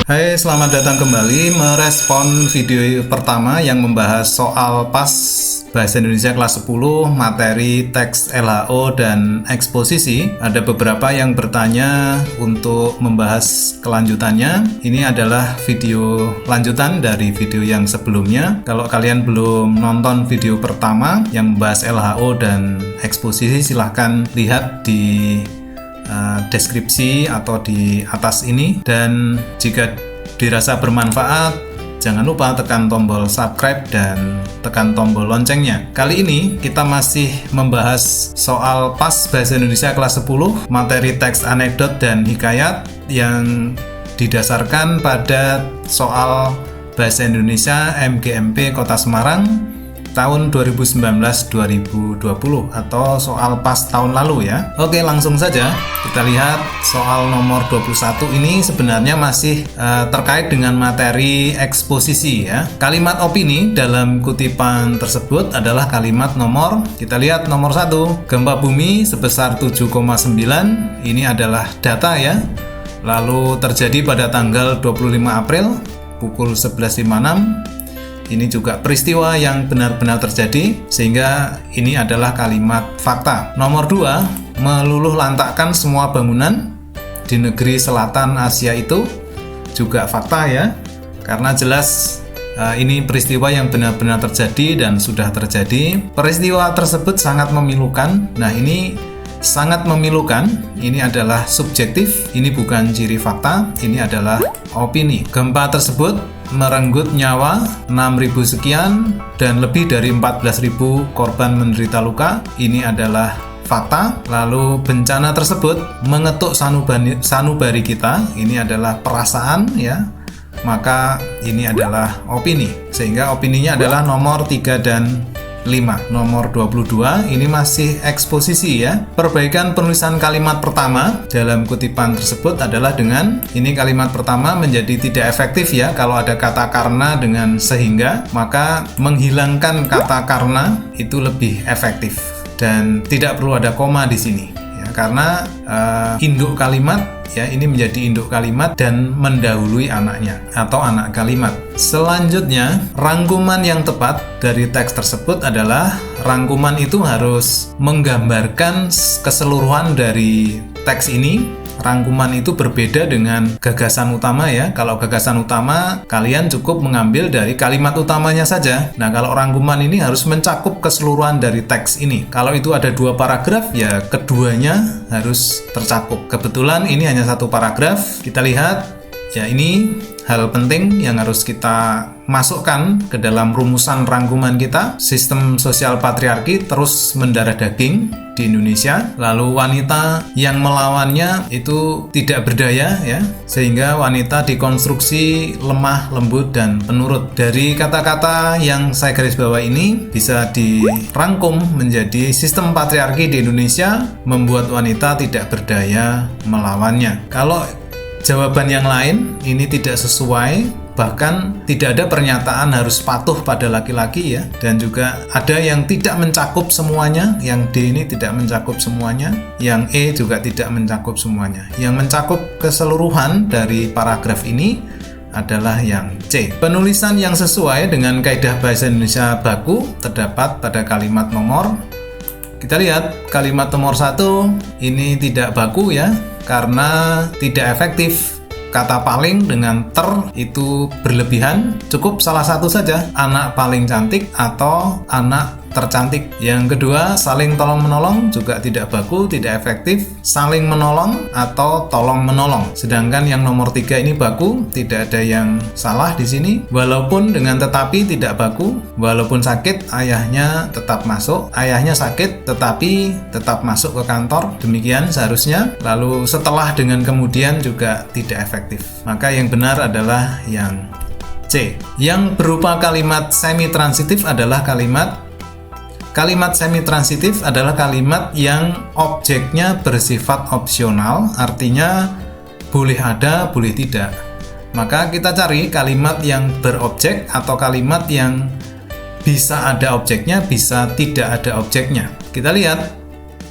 Hai, selamat datang kembali merespon video pertama yang membahas soal PAS Bahasa Indonesia kelas 10 materi teks LHO dan eksposisi. Ada beberapa yang bertanya untuk membahas kelanjutannya. Ini adalah video lanjutan dari video yang sebelumnya. Kalau kalian belum nonton video pertama yang membahas LHO dan eksposisi, silahkan lihat di deskripsi atau di atas ini, dan jika dirasa bermanfaat jangan lupa tekan tombol subscribe dan tekan tombol loncengnya. Kali ini kita masih membahas soal PAS Bahasa Indonesia kelas 10 materi teks anekdot dan hikayat yang didasarkan pada soal Bahasa Indonesia MGMP Kota Semarang tahun 2019-2020 atau soal PAS tahun lalu ya. Oke, langsung saja kita lihat soal nomor 21 ini sebenarnya masih terkait dengan materi eksposisi ya. Kalimat opini dalam kutipan tersebut adalah kalimat nomor, kita lihat nomor 1, gempa bumi sebesar 7,9. Ini adalah data ya. Lalu terjadi pada tanggal 25 April pukul 11.56. Ini juga peristiwa yang benar-benar terjadi, sehingga ini adalah kalimat fakta. Nomor 2, meluluh lantakkan semua bangunan di negeri selatan Asia itu juga fakta ya, karena jelas ini peristiwa yang benar-benar terjadi dan sudah terjadi. Peristiwa tersebut sangat memilukan. Nah, ini sangat memilukan, ini adalah subjektif, ini bukan ciri fakta, ini adalah opini. Gempa tersebut merenggut nyawa 6.000 sekian dan lebih dari 14.000 korban menderita luka, ini adalah fakta. Lalu bencana tersebut mengetuk sanubari kita, ini adalah perasaan ya, maka ini adalah opini, sehingga opininya adalah nomor 3 dan 5. Nomor 22 ini masih eksposisi ya. Perbaikan penulisan kalimat pertama dalam kutipan tersebut adalah dengan, ini kalimat pertama menjadi tidak efektif ya kalau ada kata karena dengan sehingga, maka menghilangkan kata karena itu lebih efektif dan tidak perlu ada koma di sini ya, karena induk kalimat ya, ini menjadi induk kalimat dan mendahului anaknya atau anak kalimat. Selanjutnya, rangkuman yang tepat dari teks tersebut adalah rangkuman itu harus menggambarkan keseluruhan dari teks ini. Rangkuman itu berbeda dengan gagasan utama ya. Kalau gagasan utama kalian cukup mengambil dari kalimat utamanya saja. Nah, kalau rangkuman ini harus mencakup keseluruhan dari teks ini. Kalau itu ada 2 paragraf ya, keduanya harus tercakup. Kebetulan ini hanya 1 paragraf. Kita lihat ya, ini hal penting yang harus kita masukkan ke dalam rumusan rangkuman kita. Sistem sosial patriarki terus mendarah daging di Indonesia, lalu wanita yang melawannya itu tidak berdaya ya, sehingga wanita dikonstruksi lemah, lembut, dan penurut. Dari kata-kata yang saya garis bawah ini bisa dirangkum menjadi sistem patriarki di Indonesia membuat wanita tidak berdaya melawannya. Kalau jawaban yang lain ini tidak sesuai, bahkan tidak ada pernyataan harus patuh pada laki-laki ya, dan juga ada yang tidak mencakup semuanya. Yang D ini tidak mencakup semuanya, yang E juga tidak mencakup semuanya. Yang mencakup keseluruhan dari paragraf ini adalah yang C. Penulisan yang sesuai dengan kaidah bahasa Indonesia baku terdapat pada kalimat nomor, kita lihat kalimat nomor 1 ini tidak baku ya, karena tidak efektif. Kata paling dengan ter itu berlebihan, cukup salah satu saja, anak paling cantik atau anak tercantik. Yang kedua, saling tolong-menolong juga tidak baku, tidak efektif. Saling menolong atau tolong-menolong. Sedangkan yang nomor 3 ini baku, tidak ada yang salah di sini. Walaupun dengan tetapi tidak baku, walaupun sakit ayahnya tetap masuk, ayahnya sakit tetapi tetap masuk ke kantor, demikian seharusnya. Lalu setelah dengan kemudian juga tidak efektif. Maka yang benar adalah yang C. Yang berupa kalimat semi-transitif adalah kalimat semi-transitif adalah kalimat yang objeknya bersifat opsional, artinya boleh ada, boleh tidak. Maka kita cari kalimat yang berobjek atau kalimat yang bisa ada objeknya, bisa tidak ada objeknya. Kita lihat,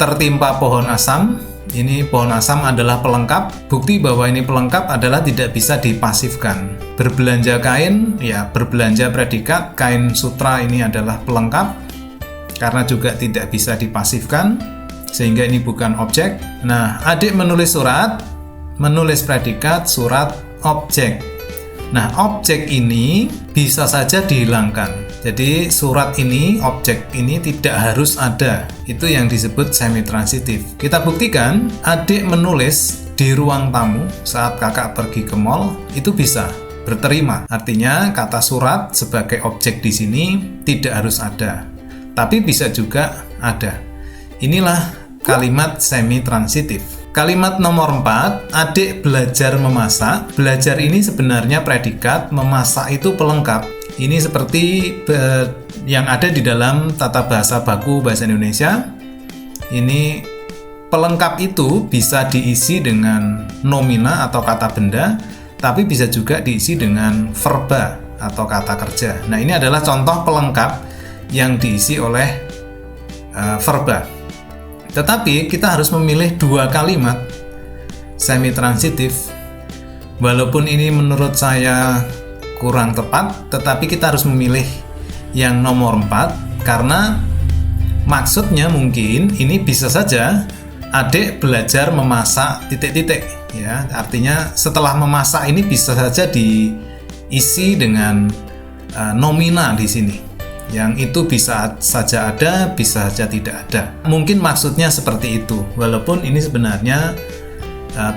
tertimpa pohon asam Ini pohon asam adalah pelengkap. Bukti bahwa ini pelengkap adalah tidak bisa dipasifkan. Berbelanja kain, ya berbelanja predikat, kain sutra ini adalah pelengkap karena juga tidak bisa dipasifkan, sehingga ini bukan objek. Nah, adik menulis surat, menulis predikat, surat, objek. Nah, objek ini bisa saja dihilangkan. Jadi surat ini, objek ini tidak harus ada. Itu yang disebut semi-transitif. Kita buktikan, adik menulis di ruang tamu saat kakak pergi ke mall, itu bisa berterima. Artinya kata surat sebagai objek di sini tidak harus ada. Tapi bisa juga ada. Inilah kalimat semi-transitif. Kalimat nomor 4, adik belajar memasak. Belajar ini sebenarnya predikat, memasak itu pelengkap. Ini seperti yang ada di dalam tata bahasa baku bahasa Indonesia. Ini pelengkap itu bisa diisi dengan nomina atau kata benda, tapi bisa juga diisi dengan verba atau kata kerja. Nah, ini adalah contoh pelengkap yang diisi oleh verba. Tetapi kita harus memilih dua kalimat semi-transitif. Walaupun ini menurut saya kurang tepat, tetapi kita harus memilih yang nomor 4 karena maksudnya mungkin ini bisa saja adik belajar memasak titik-titik, ya. Artinya setelah memasak ini bisa saja diisi dengan nomina di sini. Yang itu bisa saja ada, bisa saja tidak ada. Mungkin maksudnya seperti itu, walaupun ini sebenarnya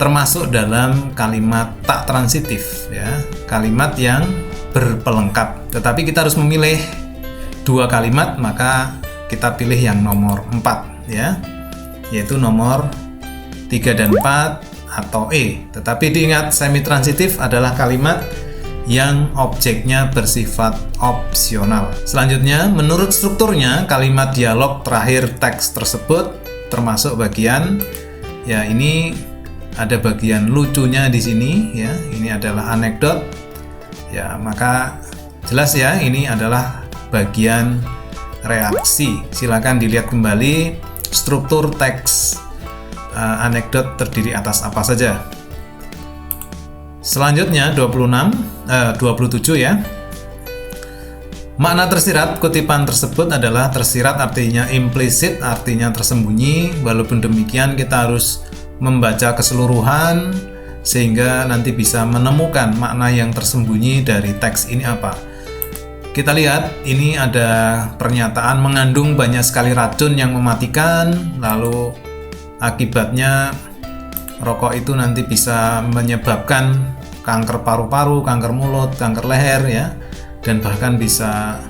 termasuk dalam kalimat tak transitif, ya, kalimat yang berpelengkap. Tetapi kita harus memilih dua kalimat, maka kita pilih yang nomor 4, ya, yaitu nomor 3 dan 4 atau E. Tetapi diingat, semi-transitif adalah kalimat yang objeknya bersifat opsional. Selanjutnya, menurut strukturnya, kalimat dialog terakhir teks tersebut termasuk bagian, ya, ini ada bagian lucunya di sini, ya. Ini adalah anekdot. Ya, maka jelas ya, ini adalah bagian reaksi. Silakan dilihat kembali struktur teks anekdot terdiri atas apa saja. Selanjutnya 27 ya. Makna tersirat kutipan tersebut adalah tersirat artinya implisit, artinya tersembunyi. Walaupun demikian kita harus membaca keseluruhan sehingga nanti bisa menemukan makna yang tersembunyi dari teks ini apa. Kita lihat, ini ada pernyataan mengandung banyak sekali racun yang mematikan, lalu akibatnya rokok itu nanti bisa menyebabkan kanker paru-paru, kanker mulut, kanker leher, ya, dan bahkan bisa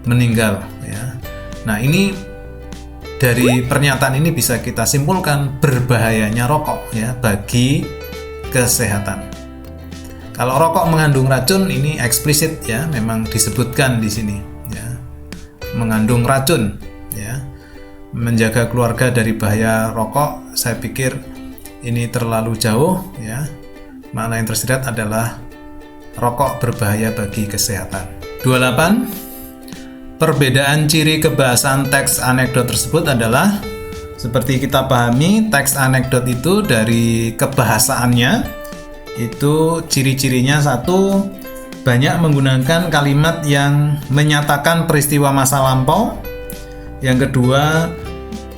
meninggal, ya. Nah, ini dari pernyataan ini bisa kita simpulkan berbahayanya rokok, ya, bagi kesehatan. Kalau rokok mengandung racun, ini eksplisit, ya, memang disebutkan di sini, ya, mengandung racun, ya. Menjaga keluarga dari bahaya rokok, saya pikir ini terlalu jauh, ya. Makna yang tersirat adalah rokok berbahaya bagi kesehatan. 28. Perbedaan ciri kebahasaan teks anekdot tersebut adalah, seperti kita pahami, teks anekdot itu dari kebahasaannya, itu ciri-cirinya satu, banyak menggunakan kalimat yang menyatakan peristiwa masa lampau. Yang kedua,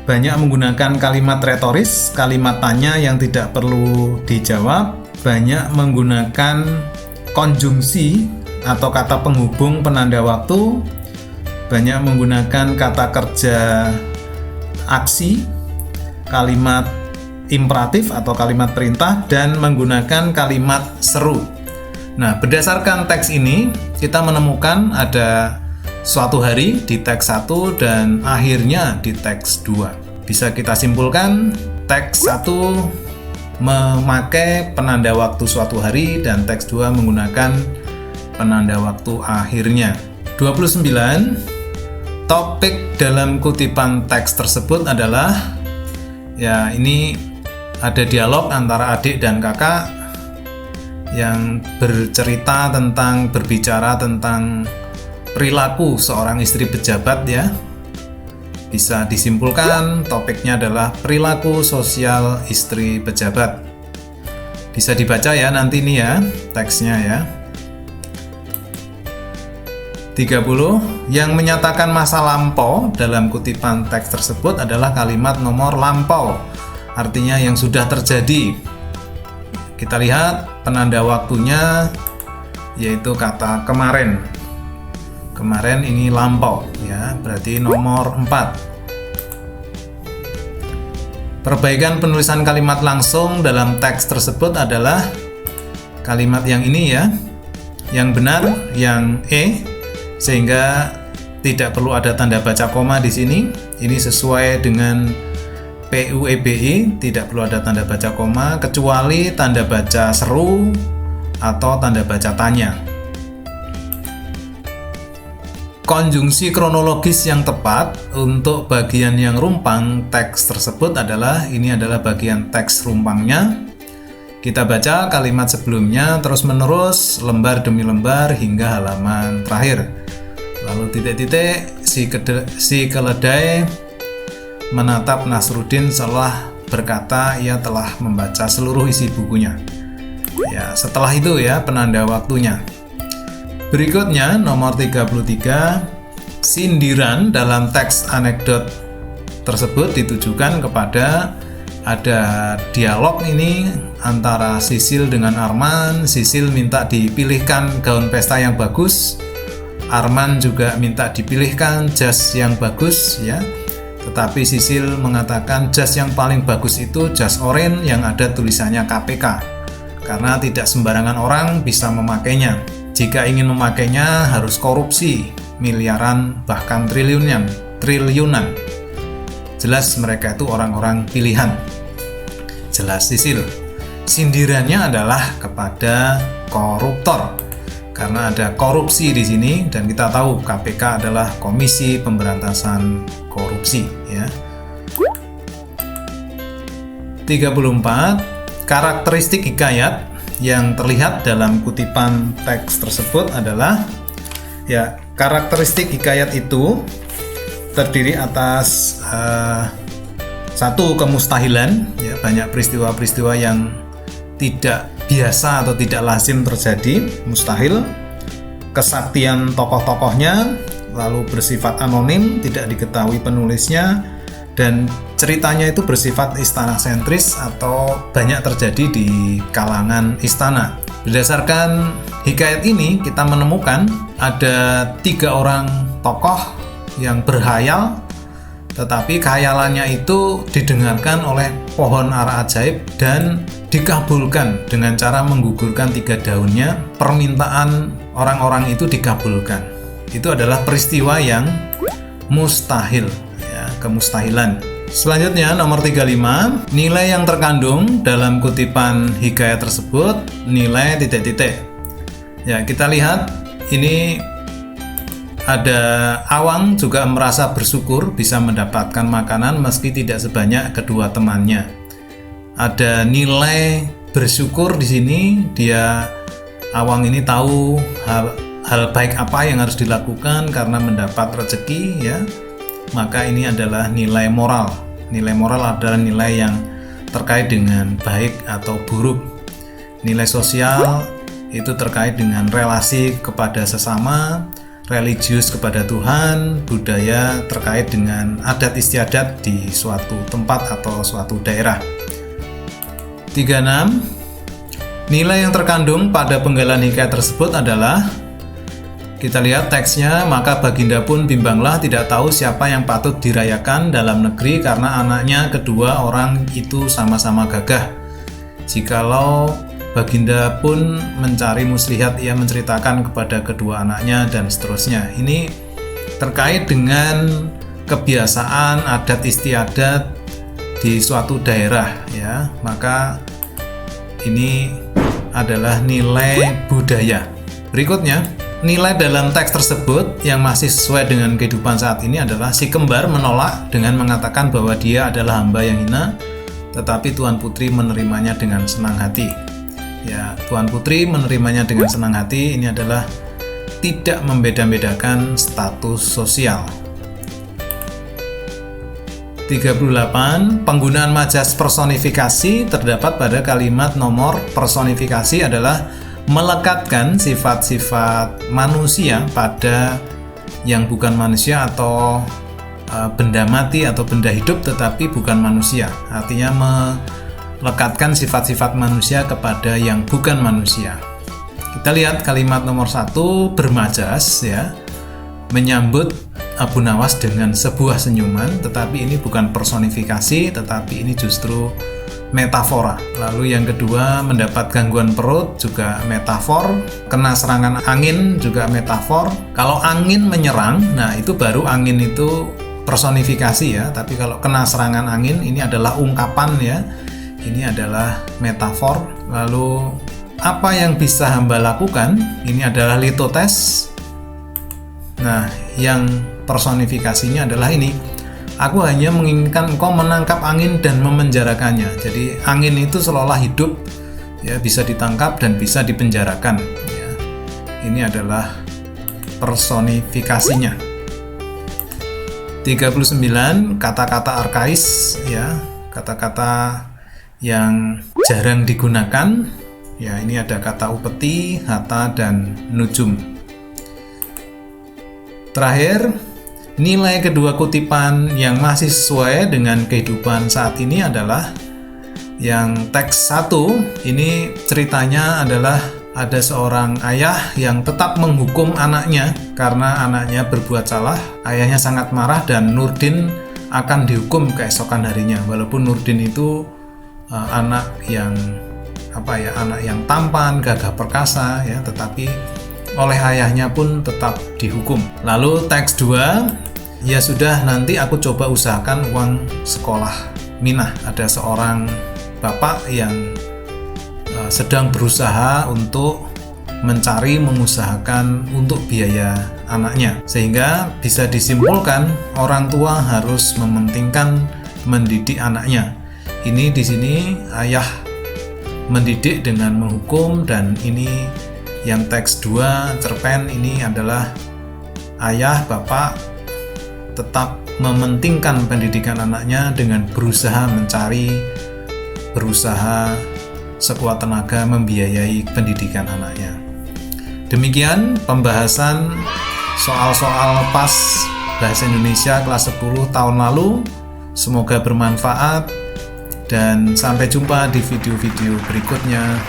banyak menggunakan kalimat retoris, kalimat tanya yang tidak perlu dijawab, banyak menggunakan konjungsi atau kata penghubung penanda waktu, banyak menggunakan kata kerja aksi, kalimat imperatif atau kalimat perintah, dan menggunakan kalimat seru. Nah, berdasarkan teks ini, kita menemukan ada suatu hari di teks 1 dan akhirnya di teks 2. Bisa kita simpulkan, teks 1 memakai penanda waktu suatu hari dan teks 2 menggunakan penanda waktu akhirnya. 29. Topik dalam kutipan teks tersebut adalah, ya, ini ada dialog antara adik dan kakak yang berbicara tentang perilaku seorang istri pejabat, ya. Bisa disimpulkan topiknya adalah perilaku sosial istri pejabat. Bisa dibaca ya nanti nih ya teksnya ya. 30. Yang menyatakan masa lampau dalam kutipan teks tersebut adalah kalimat nomor lampau, artinya yang sudah terjadi. Kita lihat penanda waktunya yaitu kata kemarin. Kemarin ini lampau ya, berarti nomor 4. Perbaikan penulisan kalimat langsung dalam teks tersebut adalah kalimat yang ini ya. Yang benar yang E, sehingga tidak perlu ada tanda baca koma di sini. Ini sesuai dengan PUEBI, tidak perlu ada tanda baca koma kecuali tanda baca seru atau tanda baca tanya. Konjungsi kronologis yang tepat untuk bagian yang rumpang teks tersebut adalah ini adalah bagian teks rumpangnya. Kita baca kalimat sebelumnya terus menerus lembar demi lembar hingga halaman terakhir. Lalu titik-titik si keledai menatap Nasruddin setelah berkata ia telah membaca seluruh isi bukunya. Ya, setelah itu ya penanda waktunya. Berikutnya nomor 33, sindiran dalam teks anekdot tersebut ditujukan kepada ada dialog ini antara Sisil dengan Arman. Sisil minta dipilihkan gaun pesta yang bagus, Arman juga minta dipilihkan jas yang bagus ya. Tetapi Sisil mengatakan jas yang paling bagus itu jas oranye yang ada tulisannya KPK, karena tidak sembarangan orang bisa memakainya. Jika ingin memakainya harus korupsi miliaran bahkan triliunan. Jelas mereka itu orang-orang pilihan. Jelas Sisil. Sindirannya adalah kepada koruptor. Karena ada korupsi di sini dan kita tahu KPK adalah Komisi Pemberantasan Korupsi ya. 34. Karakteristik hikayat yang terlihat dalam kutipan teks tersebut adalah ya, karakteristik hikayat itu terdiri atas satu, kemustahilan ya, banyak peristiwa-peristiwa yang tidak biasa atau tidak lazim terjadi, mustahil. Kesaktian tokoh-tokohnya, lalu bersifat anonim, tidak diketahui penulisnya, dan ceritanya itu bersifat istana sentris atau banyak terjadi di kalangan istana. Berdasarkan hikayat ini kita menemukan ada 3 orang tokoh yang berhayal, tetapi khayalannya itu didengarkan oleh pohon ara ajaib dan dikabulkan dengan cara menggugurkan 3 daunnya. Permintaan orang-orang itu dikabulkan. Itu adalah peristiwa yang mustahil ya, kemustahilan. Selanjutnya nomor 35, nilai yang terkandung dalam kutipan hikayat tersebut, nilai titik-titik. Ya, kita lihat ini ada Awang juga merasa bersyukur bisa mendapatkan makanan meski tidak sebanyak kedua temannya. Ada nilai bersyukur di sini. Awang ini tahu hal baik apa yang harus dilakukan karena mendapat rezeki ya. Maka ini adalah nilai moral. Nilai moral adalah nilai yang terkait dengan baik atau buruk. Nilai sosial itu terkait dengan relasi kepada sesama, religius kepada Tuhan, budaya terkait dengan adat istiadat di suatu tempat atau suatu daerah. 36. Nilai yang terkandung pada penggalan hikayat tersebut adalah, kita lihat teksnya, maka Baginda pun bimbanglah tidak tahu siapa yang patut dirayakan dalam negeri karena anaknya kedua orang itu sama-sama gagah. Jikalau Baginda pun mencari muslihat, ia menceritakan kepada kedua anaknya dan seterusnya. Ini terkait dengan kebiasaan adat istiadat di suatu daerah ya. Maka ini adalah nilai budaya. Berikutnya, nilai dalam teks tersebut yang masih sesuai dengan kehidupan saat ini adalah si kembar menolak dengan mengatakan bahwa dia adalah hamba yang hina, tetapi Tuan Putri menerimanya dengan senang hati. Ya, Tuan Putri menerimanya dengan senang hati. Ini adalah tidak membeda-bedakan status sosial. 38. Penggunaan majas personifikasi terdapat pada kalimat nomor personifikasi adalah melekatkan sifat-sifat manusia pada yang bukan manusia atau benda mati atau benda hidup tetapi bukan manusia. Artinya melekatkan sifat-sifat manusia kepada yang bukan manusia. Kita lihat kalimat nomor 1, bermajas ya, menyambut Abu Nawas dengan sebuah senyuman, tetapi ini bukan personifikasi, tetapi ini justru metafora. Lalu yang kedua, mendapat gangguan perut, juga metafor. Kena serangan angin, juga metafor. Kalau angin menyerang, nah itu baru angin itu personifikasi ya. Tapi kalau kena serangan angin, ini adalah ungkapan ya. Ini adalah metafor. Lalu apa yang bisa hamba lakukan? Ini adalah litotes. Nah, yang personifikasinya adalah ini. Aku hanya menginginkan engkau menangkap angin dan memenjarakannya. Jadi angin itu seolah hidup, ya, bisa ditangkap dan bisa dipenjarakan. Ya. Ini adalah personifikasinya. 39, kata-kata arkais, ya, kata-kata yang jarang digunakan. Ya, ini ada kata upeti, hatta, dan nujum. Terakhir, nilai kedua kutipan yang masih sesuai dengan kehidupan saat ini adalah yang teks 1. Ini ceritanya adalah ada seorang ayah yang tetap menghukum anaknya karena anaknya berbuat salah. Ayahnya sangat marah dan Nurdin akan dihukum keesokan harinya. Walaupun Nurdin itu anak yang anak yang tampan, gagah perkasa ya, tetapi oleh ayahnya pun tetap dihukum. Lalu teks 2, ya sudah, nanti aku coba usahakan uang sekolah Minah. Ada seorang bapak yang sedang berusaha untuk mengusahakan untuk biaya anaknya, sehingga bisa disimpulkan orang tua harus mementingkan mendidik anaknya. Ini di sini ayah mendidik dengan menghukum, dan ini yang teks 2 cerpen ini adalah ayah bapak tetap mementingkan pendidikan anaknya dengan berusaha sekuat tenaga membiayai pendidikan anaknya. Demikian pembahasan soal-soal PAS Bahasa Indonesia kelas 10 tahun lalu. Semoga bermanfaat dan sampai jumpa di video-video berikutnya.